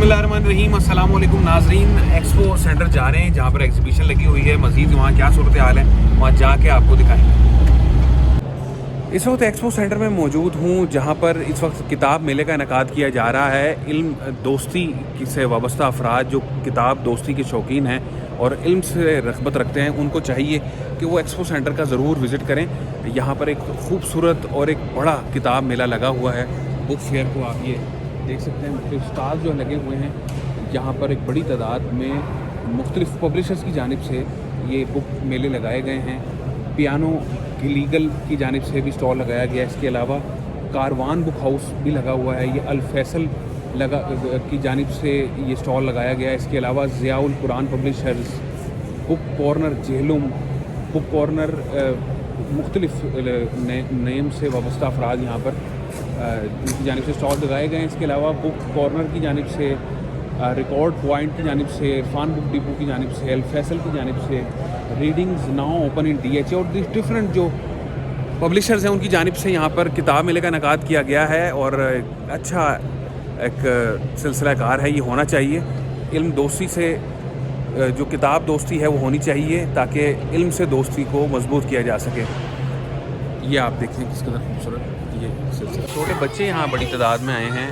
बिस्मिल्लाहिर्रहमानिर्रहीम, अस्सलाम वालेकुम नाजरीन। एक्सपो सेंटर जा रहे हैं जहाँ पर एग्जीबिशन लगी हुई है। मज़ीद वहाँ क्या सूरत हाल है वहाँ जाके आपको दिखाएंगे। इस वक्त एक्सपो सेंटर में मौजूद हूँ जहाँ पर इस वक्त किताब मेले का इनेकाद किया जा रहा है। इल्म दोस्ती से वाबस्ता अफराद जो किताब दोस्ती के शौकीन हैं और इल्म से रग़बत रखते हैं, उनको चाहिए कि वो एक्सपो सेंटर का ज़रूर विज़िट करें। यहाँ पर एक खूबसूरत और एक बड़ा किताब मेला लगा हुआ है। बुक फेयर को आप ये देख सकते हैं, मुख्तलिफ स्टॉल जो लगे हुए हैं। यहाँ पर एक बड़ी तादाद में मुख्तलिफ पब्लिशर्स की जानिब से ये बुक मेले लगाए गए हैं। पियानो की लीगल की जानिब से भी स्टॉल लगाया गया है। इसके अलावा कारवान बुक हाउस भी लगा हुआ है। ये अल फैसल की जानिब से ये स्टॉल लगाया गया है। इसके अलावा Ziaul Quran publishers, book corner Jhelum, book corner मुख्तलिफ नेम से वाबस्ता अफराद यहाँ पर उनकी जानिब से स्टॉल लगाए गए हैं। इसके अलावा बुक कॉर्नर की जानिब से, रिकॉर्ड पॉइंट की जानिब से, इरफान बुक डिपो की जानिब से, अल फैसल की जानिब से, readings now open in DH और डिफरेंट जो पब्लिशर्स हैं उनकी जानिब से यहाँ पर किताब मेले का इनेकाद किया गया है। और अच्छा एक सिलसिला कार है, ये होना चाहिए। इल्म दोस्ती से जो किताब दोस्ती है वो होनी चाहिए ताकि इल्म से दोस्ती को मजबूत किया जा सके। ये आप देखें किस कदर खूबसूरत ये सिलसिला। छोटे बच्चे यहाँ बड़ी तादाद में आए हैं।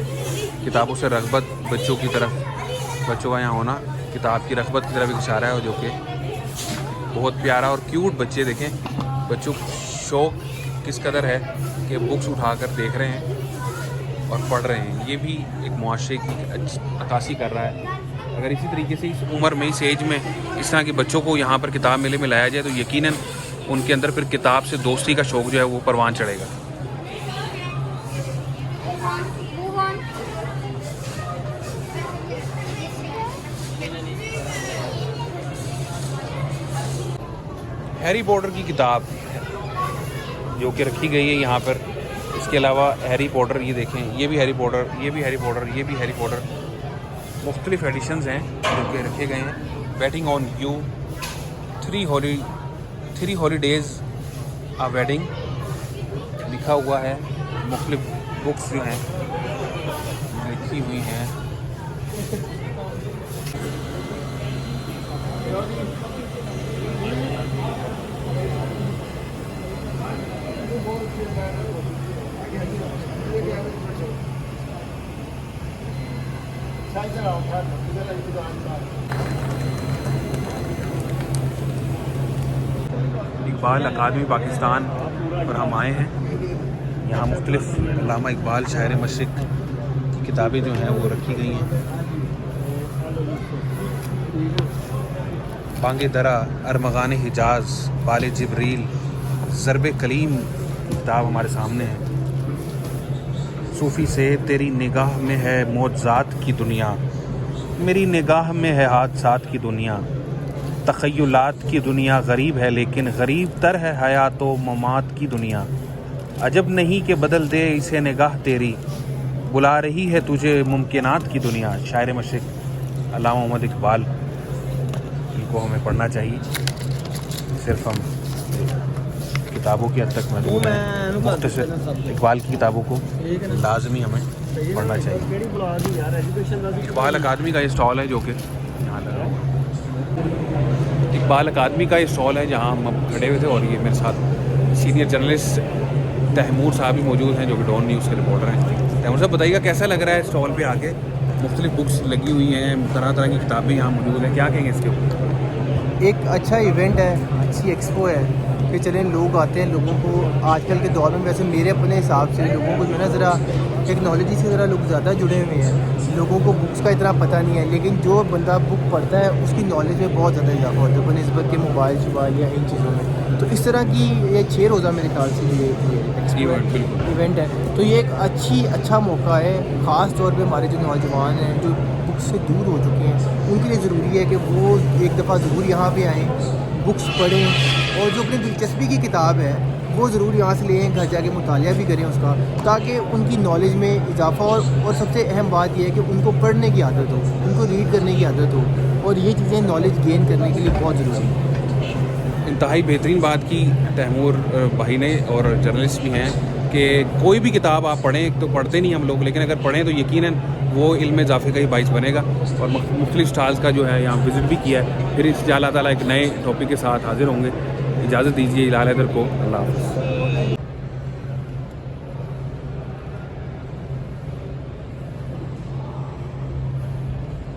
किताबों से रग़बत बच्चों की तरफ, बच्चों का यहाँ होना किताब की रग़बत की तरफ एक इशारा है, जो कि बहुत प्यारा और क्यूट बच्चे देखें। बच्चों को शौक़ किस कदर है कि बुक्स उठाकर देख रहे हैं और पढ़ रहे हैं। ये भी एक मुआशरे की अक्कासी कर रहा है। अगर इसी तरीके से इस उम्र में, इस एज में इस तरह के बच्चों को यहाँ पर किताब मेले में लाया जाए तो यकीनन उनके अंदर फिर किताब से दोस्ती का शौक़ जो है वो परवान चढ़ेगा। हैरी पॉटर की किताब जो कि रखी गई है यहाँ पर। इसके अलावा हैरी पॉटर, ये देखें, ये भी हैरी पॉटर, ये भी हैरी पॉटर, ये भी हैरी पॉटर। मुख्तलिफ एडिशंस हैं जो कि रखे गए हैं। Wedding on you, three holidays a wedding लिखा हुआ है। मुख्तलिफ बुक्स जो हैं लिखी हुई हैं। इकबाल अकादमी पाकिस्तान पर हम आए हैं। यहाँ मुख्तलिफ अल्लामा इकबाल शायर मशरिक़ की किताबें जो हैं वो रखी गई हैं। बांगे दरा, अरमगान हिजाज, बाले जिब्रील, ज़रबे कलीम की किताब हमारे सामने है। सूफ़ी से तेरी निगाह में है मौजज़ात की दुनिया, मेरी निगाह में है हादसात की दुनिया। तख़य्युलात की दुनिया गरीब है लेकिन गरीब तर है हयात व ममात की दुनिया। अजब नहीं कि बदल दे इसे निगाह तेरी, बुला रही है तुझे मुमकिनात की दुनिया। शायर मशरिक़ अल्लामा मोहम्मद इकबाल, इनको हमें पढ़ना चाहिए। सिर्फ हम किताबों की हद तक महदूद हैं, मुख्तसर इकबाल की किताबों को लाजमी हमें पढ़ना चाहिए। इकबाल अकादमी का ये स्टॉल है जो कि यहाँ लगा है। इकबाल अकादमी का ये स्टॉल है जहाँ हम खड़े हुए थे और ये मेरे साथ सीनियर जर्नलिस्ट तैमूर साहब भी मौजूद हैं जो कि डॉन न्यूज़ के रिपोर्टर हैं। तैमूर साहब बताइएगा कैसा लग रहा है स्टॉल पे आके? मुख्तलिफ बुक्स लगी हुई हैं, तरह तरह की किताबें यहाँ मौजूद हैं, क्या कहेंगे इसके ऊपर? एक अच्छा इवेंट है, अच्छी एक्सपो है कि चलें लोग आते हैं। लोगों को आजकल के दौर में, वैसे मेरे अपने हिसाब से लोगों को जो है ना ज़रा टेक्नोलॉजी से ज़रा लोग ज़्यादा जुड़े हुए हैं। लोगों को बुक्स का इतना पता नहीं है, लेकिन जो बंदा बुक पढ़ता है उसकी नॉलेज में बहुत ज़्यादा इजाफा होता है बनिस्बत के मोबाइल शोबाइल या इन चीज़ों में। तो इस तरह की ये 6 रोज़ा मेरे ख्याल से ये इवेंट है, तो ये एक अच्छा मौका है। ख़ास तौर पे हमारे जो नौजवान हैं जो बुक्स से दूर हो चुके हैं, उनके लिए ज़रूरी है कि वो एक दफ़ा ज़रूर यहाँ पे आएँ, बुक्स पढ़ें और जो अपनी दिलचस्पी की किताब है वो ज़रूर यहाँ से लें, घर जाके मुतालिया भी करें उसका, ताकि उनकी नॉलेज में इजाफा और सबसे अहम बात यह है कि उनको पढ़ने की आदत हो, उनको रीड करने की आदत हो, और ये चीज़ें नॉलेज गेन करने के लिए बहुत ज़रूरी है। इंतहाई बेहतरीन बात की तैमूर भाई ने, और जर्नलिस्ट भी हैं, कि कोई भी किताब आप पढ़ें, तो पढ़ते नहीं हम लोग, लेकिन अगर पढ़ें तो यकीनन वो इल्म में इजाफे का ही बाइस बनेगा। और मुख्तलिफ स्टाल्स का जो है यहाँ विज़िट भी किया है। फिर इंशाअल्लाह ताला एक नए टॉपिक के साथ हाजिर होंगे। इजाज़त दीजिए इलाल हैदर को। अल्लाह हाफ़िज़।